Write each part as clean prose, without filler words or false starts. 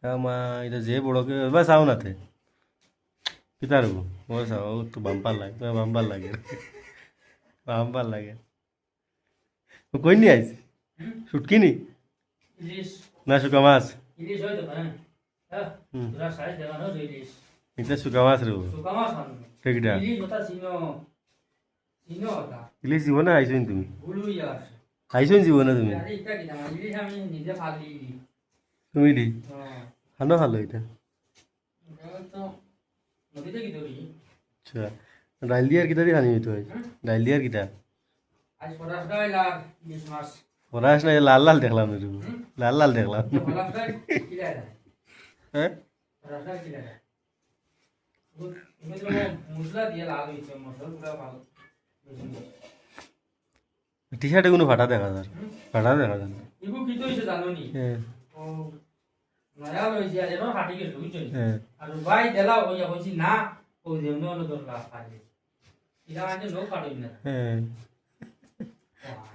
মা এটা যে বড়কে বা চাও নাতে কিতা রব মই চাও তো বাম্পার লাগে বাম্পার লাগে বাম্পার লাগে কই নি আইস শুটকি নি ইলিশ না শুকা মাছ ইলিশ হয়তো হ্যাঁ হ্যাঁ হুম তোরা সাইজ দেখানো ইলিশ এটা শুকা মাছ রব শুকা মাছ আনো ঠিকটা ইলিশ ওটা চিনো চিনো ওটা ইলিশ জীব না আইসইন তুমি ভুল হয়ে আছে আইসইন জীব না তুমি আরে এটা কি না ইলিশ আমি নিজে ফালি তুমি দি হ্যাঁ খানো ভালো এটা এটা তো নদীতে কি ধরি আচ্ছা ডাইল দিয়ে আর কিতা দিয়ে খানি হইতো ডাইল দিয়ে আর কিতা আজ পরাস গাইলার ইলিশ মাছ পরাস না লাল লাল দেখলাম একটু লাল লাল দেখলাম পরাস গাই কিলা দেয় হ্যাঁ পরাস গাই কিলা দেয় তুমি মশলা দিয়ে লাল হয়েছে মশলা পুরা ভালো টি শার্টে কোনো ফাটা দেখা যায় ফাটা দেখা যায় না। ইগু কি তো হইছে জানো নি হ্যাঁ ও নয়া লইছে আর এনো ফাটি গেছে বুঝছো হ্যাঁ আর ভাই দেলা হইয়া কইছি না ও যেমন হলো দরকার ফাটি ইলা আজ নো ফাটি না হ্যাঁ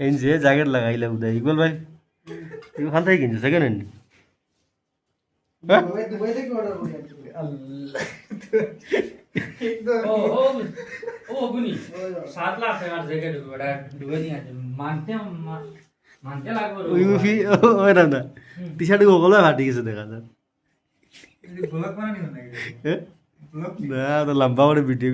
এই যে জ্যাকেট লাগাইলা উদয় ইকবাল ভাই তুই খান থেকে কিনছো সেকেন্ড হ্যান্ড দুবাই থেকে অর্ডার করে আনছি আল্লাহ ও ও ও গুনি 7 লাখ টাকার জ্যাকেট বড়া ডুবে নিয়ে আছে মানতে মানতে লাগবে ওই ফি ওই না টি শার্টে ওগুলো ফাটি গেছে দেখা যায় ব্লগ বানানি না হ্যাঁ ব্লগ না তো লম্বা করে ভিডিও